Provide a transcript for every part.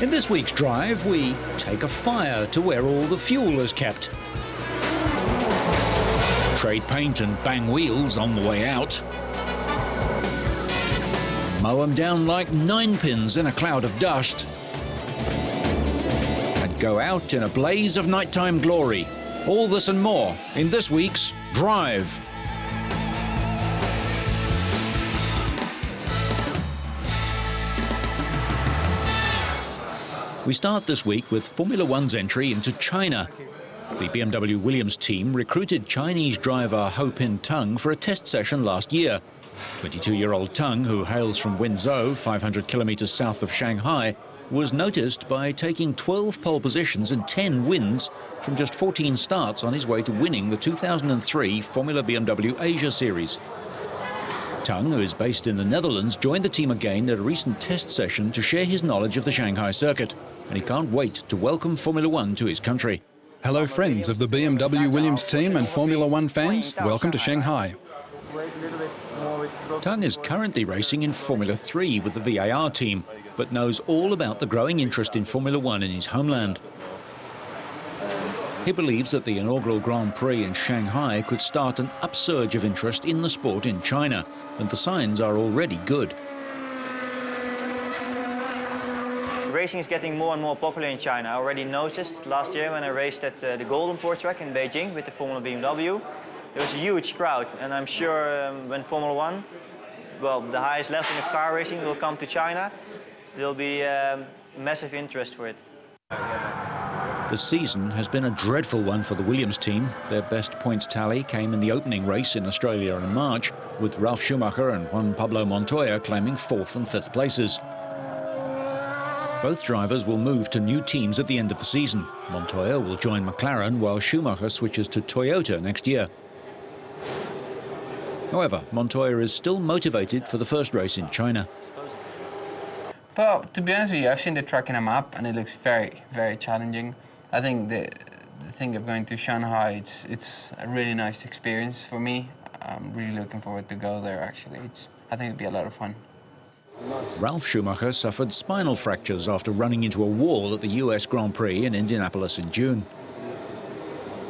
In this week's drive, we take a fire to where all the fuel is kept. Trade paint and bang wheels on the way out. Mow them down like 9 pins in a cloud of dust. And go out in a blaze of nighttime glory. All this and more in this week's Drive. We start this week with Formula One's entry into China. The BMW Williams team recruited Chinese driver Ho Pin Tung for a test session last year. 22-year-old Tung, who hails from Wenzhou, 500 kilometers south of Shanghai, was noticed by taking 12 pole positions and 10 wins from just 14 starts on his way to winning the 2003 Formula BMW Asia Series. Tung, who is based in the Netherlands, joined the team again at a recent test session to share his knowledge of the Shanghai circuit, and he can't wait to welcome Formula One to his country. Hello friends of the BMW Williams team and Formula One fans, welcome to Shanghai. Tung is currently racing in Formula 3 with the VAR team, but knows all about the growing interest in Formula One in his homeland. He believes that the inaugural Grand Prix in Shanghai could start an upsurge of interest in the sport in China, and the signs are already good. Racing is getting more and more popular in China. I already noticed last year when I raced at the Golden Port track in Beijing with the Formula BMW. There was a huge crowd, and I'm sure when Formula One, well, the highest level of car racing will come to China, there'll be massive interest for it. The season has been a dreadful one for the Williams team. Their best points tally came in the opening race in Australia in March, with Ralf Schumacher and Juan Pablo Montoya claiming 4th and 5th places. Both drivers will move to new teams at the end of the season. Montoya will join McLaren, while Schumacher switches to Toyota next year. However, Montoya is still motivated for the first race in China. Well, to be honest with you, I've seen the track in a map and it looks very, very challenging. I think the thing of going to Shanghai, it's a really nice experience for me. I'm really looking forward to go there, actually. I think it'd be a lot of fun. Ralf Schumacher suffered spinal fractures after running into a wall at the US Grand Prix in Indianapolis in June.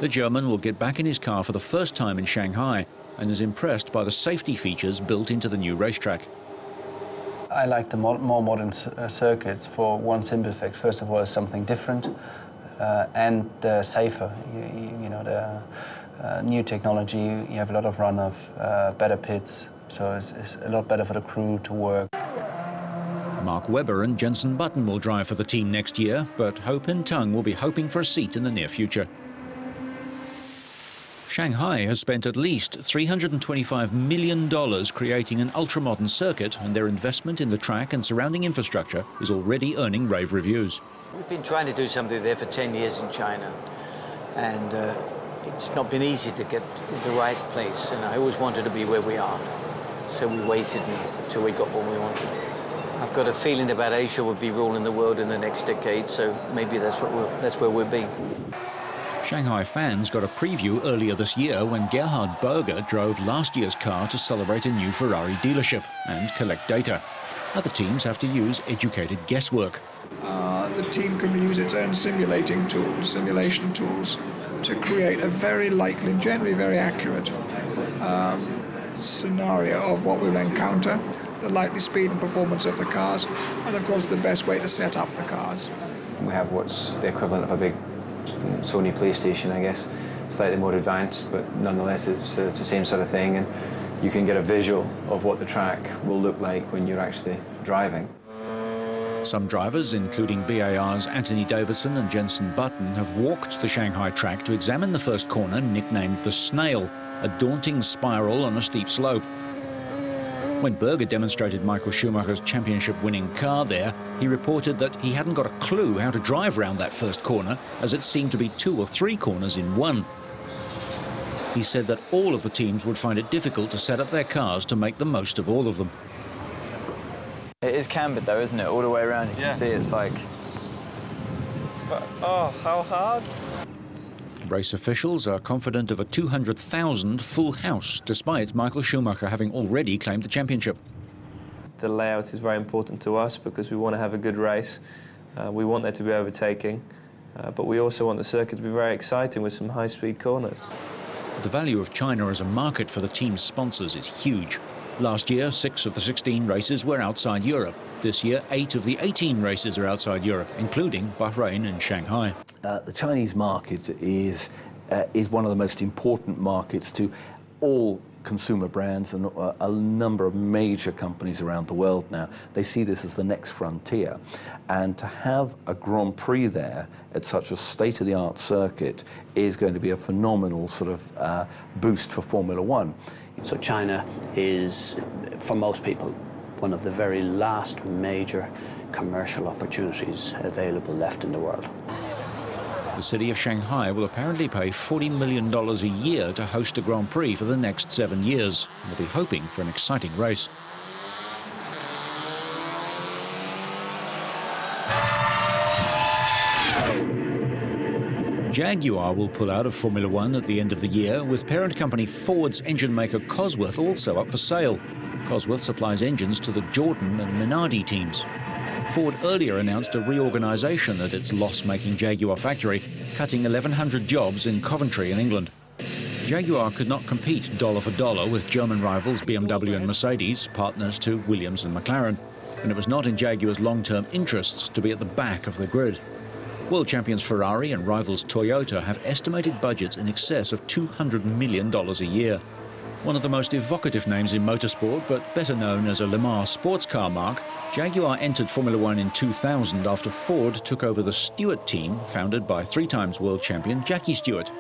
The German will get back in his car for the first time in Shanghai and is impressed by the safety features built into the new racetrack. I like the more modern circuits for one simple fact. First of all, it's something different and safer. You know, the new technology, you have a lot of runoff, better pits, so it's a lot better for the crew to work. Mark Webber and Jenson Button will drive for the team next year, but Ho Pin Tung will be hoping for a seat in the near future. Shanghai has spent at least $325 million creating an ultra-modern circuit, and their investment in the track and surrounding infrastructure is already earning rave reviews. We've been trying to do something there for 10 years in China, and it's not been easy to get the right place, and I always wanted to be where we are. So we waited until we got what we wanted. I've got a feeling about Asia will be ruling the world in the next decade, so maybe that's where we'll be. Shanghai fans got a preview earlier this year when Gerhard Berger drove last year's car to celebrate a new Ferrari dealership and collect data. Other teams have to use educated guesswork. The team can use its own simulation tools, to create a very likely and generally very accurate scenario of what we'll encounter, the likely speed and performance of the cars, and of course the best way to set up the cars. We have what's the equivalent of a big Sony PlayStation, I guess, slightly more advanced, but nonetheless it's the same sort of thing, and you can get a visual of what the track will look like when you're actually driving. Some drivers, including BAR's Anthony Davidson and Jenson Button, have walked the Shanghai track to examine the first corner, nicknamed the Snail, a daunting spiral on a steep slope. When Berger demonstrated Michael Schumacher's championship-winning car there, he reported that he hadn't got a clue how to drive round that first corner, as it seemed to be 2 or 3 corners in one. He said that all of the teams would find it difficult to set up their cars to make the most of all of them. It is cambered though, isn't it? All the way around, you can see it's like... But, oh, how hard? Race officials are confident of a 200,000 full house, despite Michael Schumacher having already claimed the championship. The layout is very important to us because we want to have a good race. We want there to be overtaking, but we also want the circuit to be very exciting with some high-speed corners. The value of China as a market for the team's sponsors is huge. Last year, 6 of the 16 races were outside Europe. This year, 8 of the 18 races are outside Europe, including Bahrain and Shanghai. The Chinese market is one of the most important markets to all consumer brands and a number of major companies around the world now. They see this as the next frontier. And to have a Grand Prix there at such a state-of-the-art circuit is going to be a phenomenal sort of boost for Formula One. So China is, for most people, one of the very last major commercial opportunities available left in the world. The city of Shanghai will apparently pay $40 million a year to host a Grand Prix for the next 7 years. They'll be hoping for an exciting race. Jaguar will pull out of Formula One at the end of the year, with parent company Ford's engine maker Cosworth also up for sale. Cosworth supplies engines to the Jordan and Minardi teams. Ford earlier announced a reorganisation at its loss-making Jaguar factory, cutting 1,100 jobs in Coventry in England. Jaguar could not compete dollar for dollar with German rivals BMW and Mercedes, partners to Williams and McLaren, and it was not in Jaguar's long-term interests to be at the back of the grid. World champions Ferrari and rivals Toyota have estimated budgets in excess of $200 million a year. One of the most evocative names in motorsport, but better known as a Le Mans sports car mark, Jaguar entered Formula One in 2000 after Ford took over the Stewart team, founded by 3-time world champion Jackie Stewart.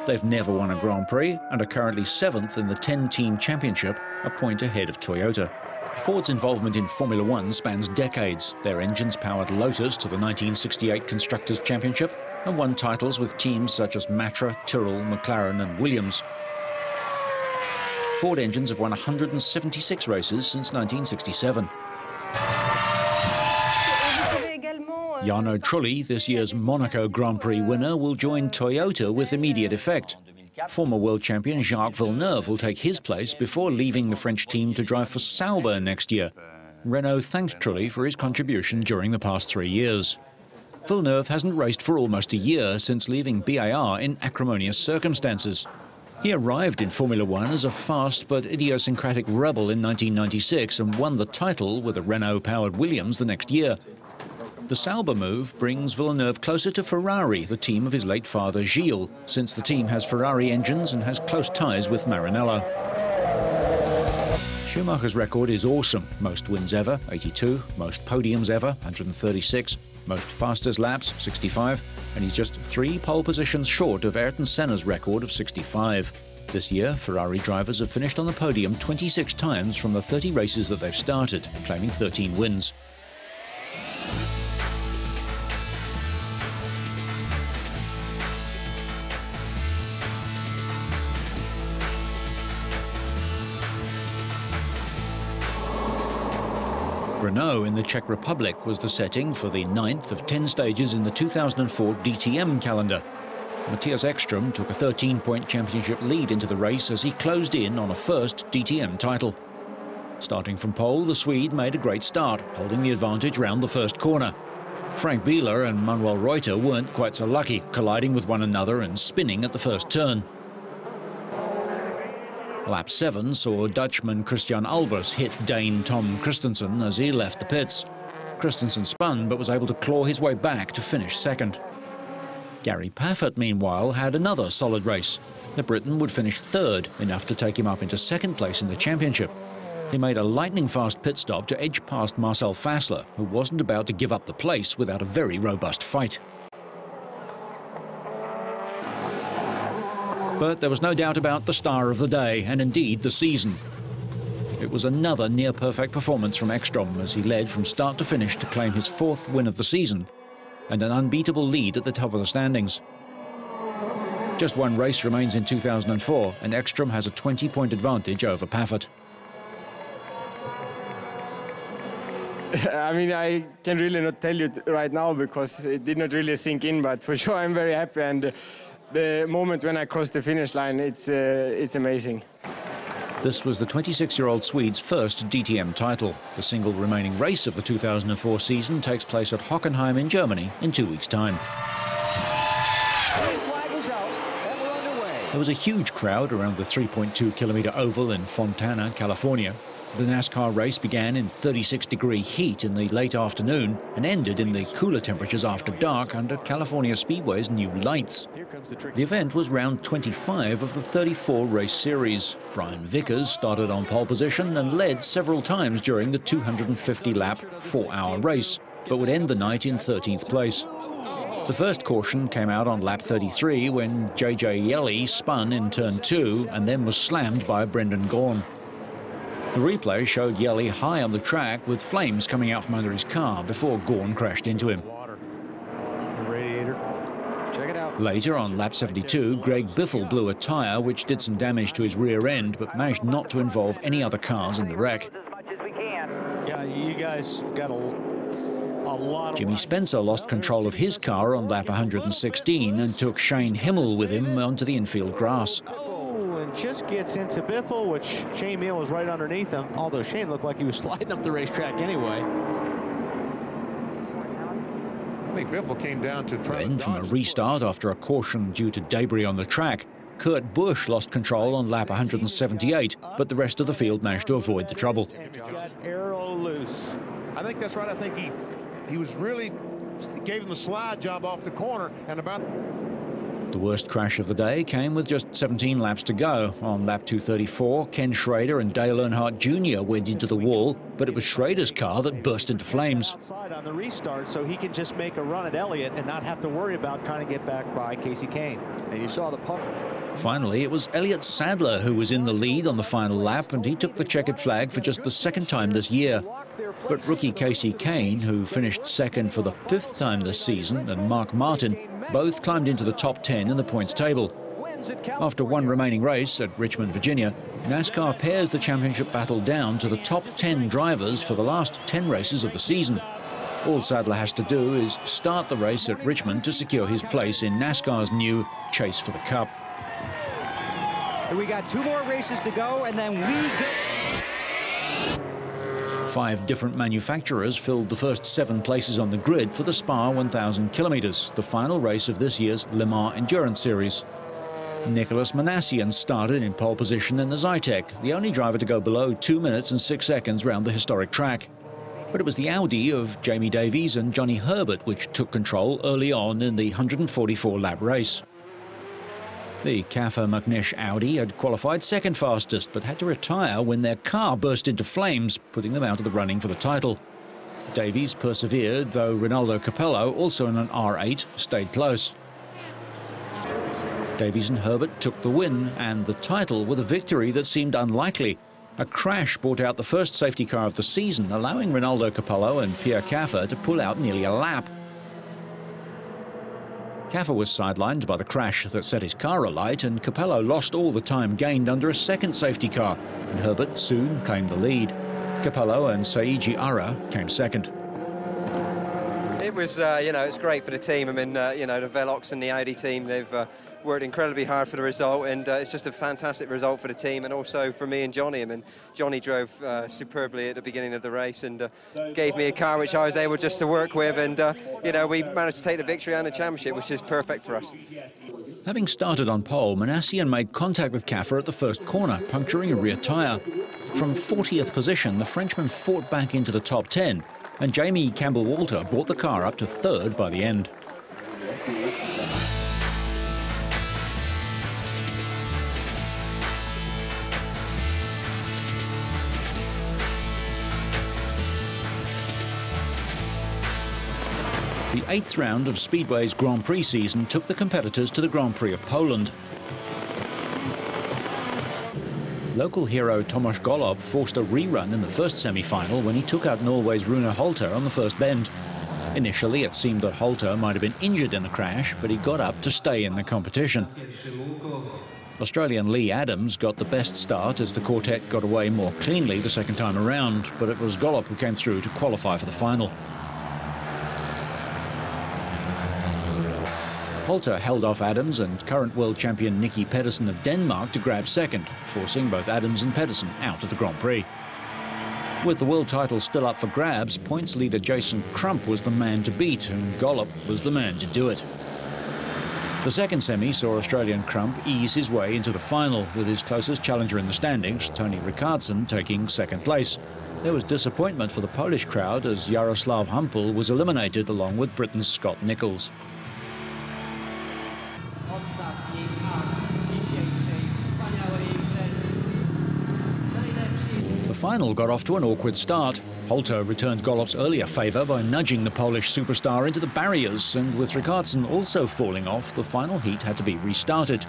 They've never won a Grand Prix and are currently 7th in the 10-team championship, a point ahead of Toyota. Ford's involvement in Formula One spans decades. Their engines powered Lotus to the 1968 Constructors' Championship and won titles with teams such as Matra, Tyrrell, McLaren and Williams. Ford engines have won 176 races since 1967. Jarno Trulli, this year's Monaco Grand Prix winner, will join Toyota with immediate effect. Former world champion Jacques Villeneuve will take his place before leaving the French team to drive for Sauber next year. Renault thanked Trulli for his contribution during the past 3 years. Villeneuve hasn't raced for almost a year since leaving BAR in acrimonious circumstances. He arrived in Formula One as a fast but idiosyncratic rebel in 1996 and won the title with a Renault-powered Williams the next year. The Sauber move brings Villeneuve closer to Ferrari, the team of his late father Gilles, since the team has Ferrari engines and has close ties with Maranello. Schumacher's record is awesome. Most wins ever, 82, most podiums ever, 136, most fastest laps, 65, and he's just 3 pole positions short of Ayrton Senna's record of 65. This year, Ferrari drivers have finished on the podium 26 times from the 30 races that they've started, claiming 13 wins. Brno in the Czech Republic was the setting for the 9th of 10 stages in the 2004 DTM calendar. Mattias Ekström took a 13-point championship lead into the race as he closed in on a first DTM title. Starting from pole, the Swede made a great start, holding the advantage round the first corner. Frank Bieler and Manuel Reuter weren't quite so lucky, colliding with one another and spinning at the first turn. Lap 7 saw Dutchman Christian Albers hit Dane Tom Christensen as he left the pits. Christensen spun but was able to claw his way back to finish second. Gary Paffett, meanwhile, had another solid race. The Briton would finish third, enough to take him up into second place in the championship. He made a lightning-fast pit stop to edge past Marcel Fassler, who wasn't about to give up the place without a very robust fight. But there was no doubt about the star of the day, and indeed the season. It was another near-perfect performance from Ekström as he led from start to finish to claim his 4th win of the season and an unbeatable lead at the top of the standings. Just one race remains in 2004, and Ekström has a 20-point advantage over Paffett. I mean, I can really not tell you right now because it did not really sink in, but for sure I'm very happy, and the moment when I crossed the finish line, it's amazing. This was the 26-year-old Swede's first DTM title. The single remaining race of the 2004 season takes place at Hockenheim in Germany in 2 weeks' time. There was a huge crowd around the 3.2-kilometer oval in Fontana, California. The NASCAR race began in 36-degree heat in the late afternoon and ended in the cooler temperatures after dark under California Speedway's new lights. The event was round 25 of the 34-race series. Brian Vickers started on pole position and led several times during the 250-lap, 4-hour race, but would end the night in 13th place. The first caution came out on lap 33 when J.J. Yeley spun in turn 2 and then was slammed by Brendan Gaughan. The replay showed Yeley high on the track with flames coming out from under his car before Gaughan crashed into him. Check it out. Later on lap 72, Greg Biffle blew a tyre which did some damage to his rear end but managed not to involve any other cars in the wreck. Yeah, you guys got a lot of... Jimmy Spencer lost control of his car on lap 116 and took Shane Himmel with him onto the infield grass. And just gets into Biffle, which Shane Hill was right underneath him, although Shane looked like he was sliding up the racetrack anyway. I think Biffle came down to try. Then, from a restart after a caution due to debris on the track, Kurt Busch lost control on lap 178, but the rest of the field managed to avoid the trouble. Got arrow loose. I think that's right. I think he was really gave him the slide job off the corner and about. The worst crash of the day came with just 17 laps to go. On lap 234, Ken Schrader and Dale Earnhardt Jr. went into the wall, but it was Schrader's car that burst into flames. Outside on the restart, so he can just make a run at Elliott and not have to worry about trying to get back by Casey Kane. And you saw the pump. Finally, it was Elliott Sadler who was in the lead on the final lap, and he took the checkered flag for just the second time this year. But rookie Casey Kane, who finished second for the 5th time this season, and Mark Martin both climbed into the top 10 in the points table. After one remaining race at Richmond, Virginia, NASCAR pares the championship battle down to the top 10 drivers for the last 10 races of the season. All Sadler has to do is start the race at Richmond to secure his place in NASCAR's new Chase for the Cup. We got 2 more races to go, and then we get... 5 different manufacturers filled the first 7 places on the grid for the Spa 1000 kilometers, the final race of this year's Le Mans Endurance Series. Nicholas Manassian started in pole position in the Zytek, the only driver to go below 2 minutes and 6 seconds round the historic track. But it was the Audi of Jamie Davies and Johnny Herbert which took control early on in the 144-lap race. The CAFA McNish Audi had qualified second fastest, but had to retire when their car burst into flames, putting them out of the running for the title. Davies persevered, though Rinaldo Capello, also in an R8, stayed close. Davies and Herbert took the win and the title with a victory that seemed unlikely. A crash brought out the first safety car of the season, allowing Rinaldo Capello and Pierre Caffa to pull out nearly a lap. Caffa was sidelined by the crash that set his car alight, and Capello lost all the time gained under a second safety car, and Herbert soon claimed the lead. Capello and Seiji Ara came second. It was, it's great for the team. I mean, the Velox and the Audi team, they've worked incredibly hard for the result, and it's just a fantastic result for the team and also for me and Johnny. I mean, Johnny drove superbly at the beginning of the race and gave me a car which I was able just to work with, and, we managed to take the victory and the championship, which is perfect for us. Having started on pole, Manassian made contact with Caffa at the first corner, puncturing a rear tyre. From 40th position, the Frenchman fought back into the top 10, and Jamie Campbell-Walter brought the car up to 3rd by the end. The 8th round of Speedway's Grand Prix season took the competitors to the Grand Prix of Poland. Local hero Tomasz Golob forced a rerun in the first semi-final when he took out Norway's Rune Holter on the first bend. Initially, it seemed that Holter might have been injured in the crash, but he got up to stay in the competition. Australian Lee Adams got the best start as the quartet got away more cleanly the second time around, but it was Golob who came through to qualify for the final. Holter held off Adams and current world champion Nicky Pedersen of Denmark to grab second, forcing both Adams and Pedersen out of the Grand Prix. With the world title still up for grabs, points leader Jason Crump was the man to beat, and Gollop was the man to do it. The second semi saw Australian Crump ease his way into the final, with his closest challenger in the standings, Tony Rickardsson, taking second place. There was disappointment for the Polish crowd as Jaroslav Humpel was eliminated along with Britain's Scott Nicholls. The final got off to an awkward start. Holter returned Gollop's earlier favour by nudging the Polish superstar into the barriers, and with Rickardsson also falling off, the final heat had to be restarted.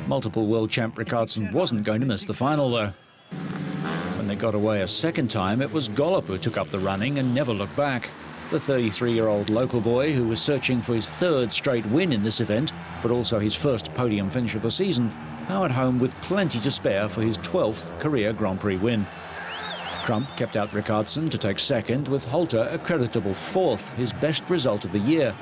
Multiple world champ Rickardsson wasn't going to miss the final, though. When they got away a second time, it was Gollop who took up the running and never looked back. The 33-year-old local boy, who was searching for his third straight win in this event, but also his first podium finish of the season, powered home with plenty to spare for his 12th career Grand Prix win. Crump kept out Rickardsson to take second, with Holter a creditable fourth, his best result of the year.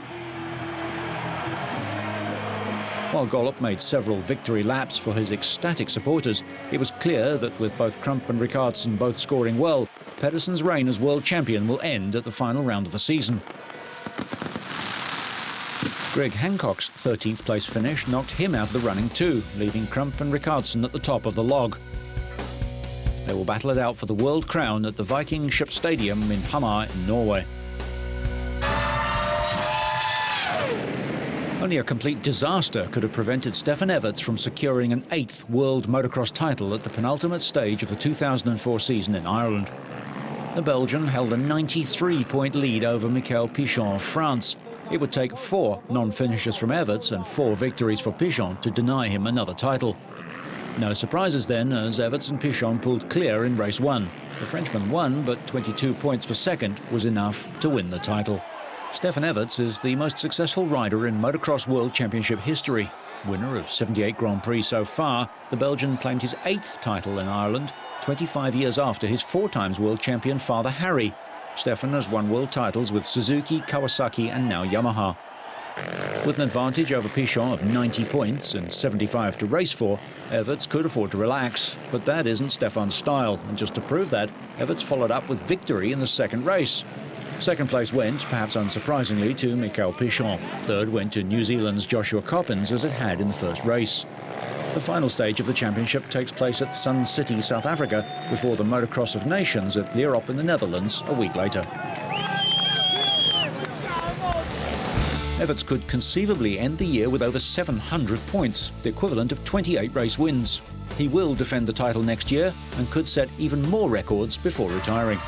While Gollop made several victory laps for his ecstatic supporters, it was clear that with both Crump and Rickardsson both scoring well, Pedersen's reign as world champion will end at the final round of the season. Greg Hancock's 13th place finish knocked him out of the running too, leaving Crump and Rickardsson at the top of the log. They will battle it out for the world crown at the Viking Ship Stadium in Hamar in Norway. Only a complete disaster could have prevented Stefan Everts from securing an 8th world motocross title at the penultimate stage of the 2004 season in Ireland. The Belgian held a 93-point lead over Michael Pichon of France. It would take 4 non-finishes from Everts and 4 victories for Pichon to deny him another title. No surprises then, as Everts and Pichon pulled clear in race 1. The Frenchman won, but 22 points for second was enough to win the title. Stefan Everts is the most successful rider in motocross world championship history. Winner of 78 Grand Prix so far, the Belgian claimed his 8th title in Ireland, 25 years after his 4-times world champion father Harry. Stefan has won world titles with Suzuki, Kawasaki and now Yamaha. With an advantage over Pichon of 90 points and 75 to race for, Everts could afford to relax, but that isn't Stefan's style, and just to prove that, Everts followed up with victory in the second race. Second place went, perhaps unsurprisingly, to Michael Pichon. Third went to New Zealand's Joshua Coppins, as it had in the first race. The final stage of the championship takes place at Sun City, South Africa, before the Motocross of Nations at Lierop in the Netherlands a week later. Everts could conceivably end the year with over 700 points, the equivalent of 28 race wins. He will defend the title next year and could set even more records before retiring.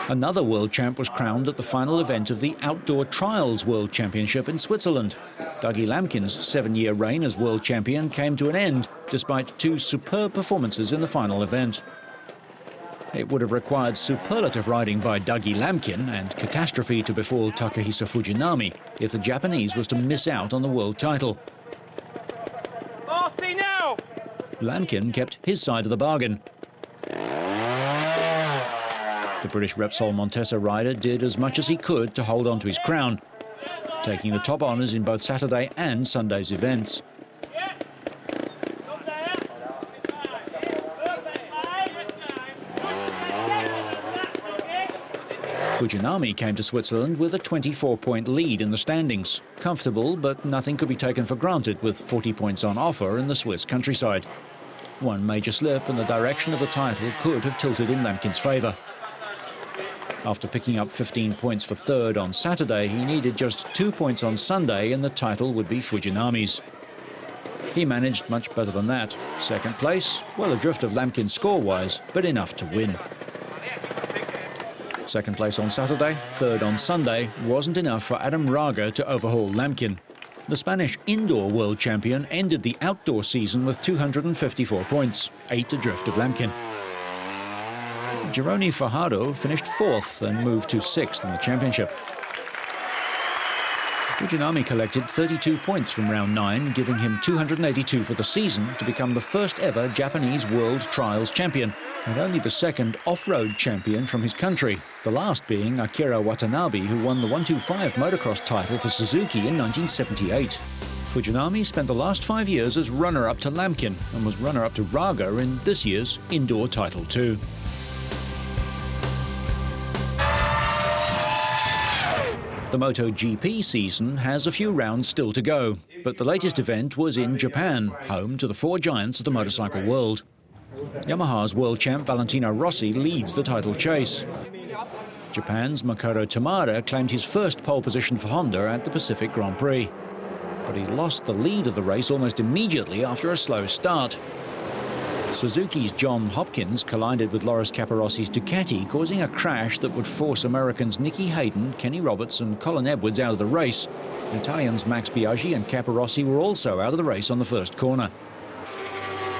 Another world champ was crowned at the final event of the Outdoor Trials World Championship in Switzerland. Dougie Lamkin's 7-year reign as world champion came to an end despite 2 superb performances in the final event. It would have required superlative riding by Dougie Lamkin and catastrophe to befall Takahisa Fujinami if the Japanese was to miss out on the world title. 40 now! Lamkin kept his side of the bargain. The British Repsol Montesa rider did as much as he could to hold on to his crown, taking the top honours in both Saturday and Sunday's events. Fujinami came to Switzerland with a 24-point lead in the standings. Comfortable, but nothing could be taken for granted with 40 points on offer in the Swiss countryside. One major slip and the direction of the title could have tilted in Lamkin's favour. After picking up 15 points for third on Saturday, he needed just 2 points on Sunday and the title would be Fujinami's. He managed much better than that. Second place, well adrift of Lamkin score-wise, but enough to win. Second place on Saturday, third on Sunday, wasn't enough for Adam Raga to overhaul Lamkin. The Spanish indoor world champion ended the outdoor season with 254 points, 8 adrift of Lamkin. Jeroni Fajardo finished 4th and moved to 6th in the championship. Fujinami collected 32 points from round 9, giving him 282 for the season to become the first ever Japanese World Trials champion, and only the second off-road champion from his country, the last being Akira Watanabe, who won the 125 motocross title for Suzuki in 1978. Fujinami spent the last 5 years as runner-up to Lamkin and was runner-up to Raga in this year's indoor title too. The MotoGP season has a few rounds still to go, but the latest event was in Japan, home to the four giants of the motorcycle world. Yamaha's world champ Valentino Rossi leads the title chase. Japan's Makoto Tamada claimed his first pole position for Honda at the Pacific Grand Prix, but he lost the lead of the race almost immediately after a slow start. Suzuki's John Hopkins collided with Loris Caparossi's Ducati, causing a crash that would force Americans Nicky Hayden, Kenny Roberts and Colin Edwards out of the race. Italians Max Biaggi and Caparossi were also out of the race on the first corner.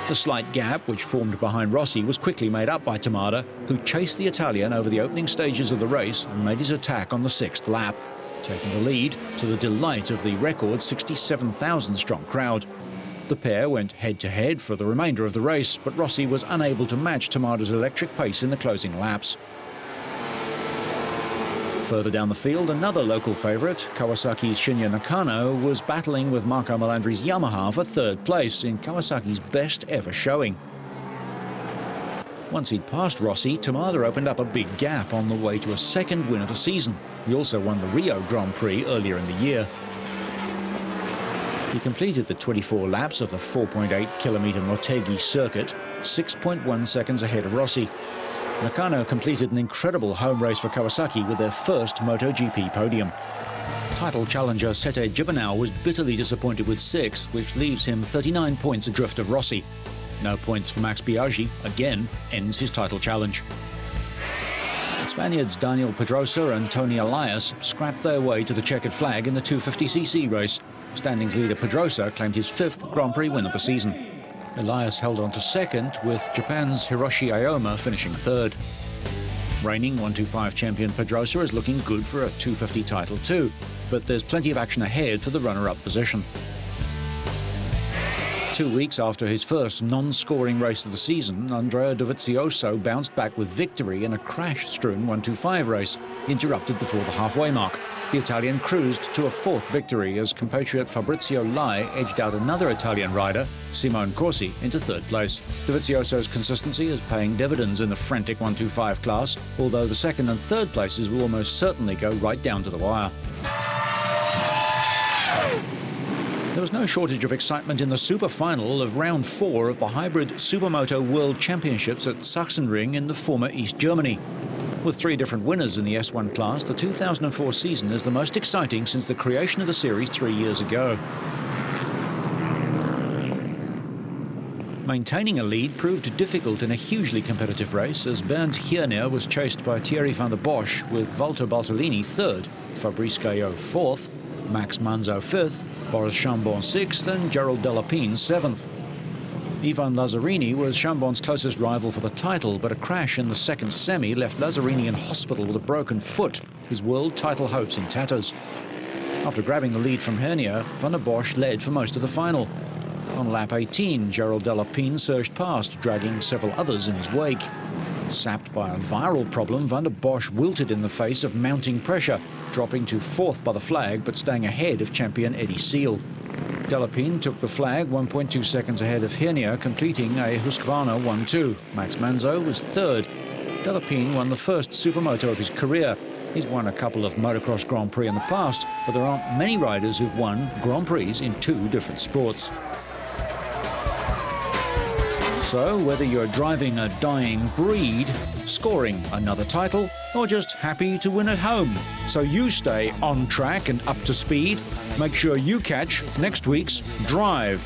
The slight gap which formed behind Rossi was quickly made up by Tamada, who chased the Italian over the opening stages of the race and made his attack on the sixth lap, taking the lead to the delight of the record 67,000-strong crowd. The pair went head-to-head for the remainder of the race, but Rossi was unable to match Tamada's electric pace in the closing laps. Further down the field, another local favourite, Kawasaki's Shinya Nakano, was battling with Marco Melandri's Yamaha for third place in Kawasaki's best ever showing. Once he'd passed Rossi, Tamada opened up a big gap on the way to a second win of the season. He also won the Rio Grand Prix earlier in the year. He completed the 24 laps of the 4.8-kilometre Motegi circuit, 6.1 seconds ahead of Rossi. Nakano completed an incredible home race for Kawasaki with their first MotoGP podium. Title challenger Sete Gibernau was bitterly disappointed with 6, which leaves him 39 points adrift of Rossi. No points for Max Biaggi, again, ends his title challenge. Spaniards Daniel Pedrosa and Tony Elias scrapped their way to the checkered flag in the 250cc race. Standings leader Pedrosa claimed his 5th Grand Prix win of the season. Elias held on to second, with Japan's Hiroshi Aoyama finishing third. Reigning 125 champion Pedrosa is looking good for a 250 title too, but there's plenty of action ahead for the runner-up position. 2 weeks after his first non-scoring race of the season, Andrea Dovizioso bounced back with victory in a crash-strewn 125 race, interrupted before the halfway mark. The Italian cruised to a 4th victory as compatriot Fabrizio Lai edged out another Italian rider, Simone Corsi, into 3rd place. Dovizioso's consistency is paying dividends in the frantic 125 class, although the 2nd and 3rd places will almost certainly go right down to the wire. There was no shortage of excitement in the super final of round 4 of the hybrid Supermoto World Championships at Sachsenring in the former East Germany. With 3 different winners in the S1 class, the 2004 season is the most exciting since the creation of the series 3 years ago. Maintaining a lead proved difficult in a hugely competitive race as Bernd Hiernier was chased by Thierry van der Bosch with Walter Baltolini 3rd, Fabrice Guyot 4th, Max Manzo 5th, Boris Chambon 6th and Gerald Delapine 7th. Ivan Lazzarini was Chambon's closest rival for the title, but a crash in the 2nd semi left Lazzarini in hospital with a broken foot, his world title hopes in tatters. After grabbing the lead from Hiernier, van der Bosch led for most of the final. On lap 18, Gerald Delapine surged past, dragging several others in his wake. Sapped by a viral problem, van der Bosch wilted in the face of mounting pressure, dropping to 4th by the flag but staying ahead of champion Eddie Seal. Delapine took the flag 1.2 seconds ahead of Hiernier, completing a Husqvarna 1-2. Max Manzo was 3rd. Delapine won the first Supermoto of his career. He's won a couple of motocross Grand Prix in the past, but there aren't many riders who've won Grand Prix in 2 different sports. So, whether you're driving a dying breed, scoring another title, or just happy to win at home, so you stay on track and up to speed, make sure you catch next week's Drive.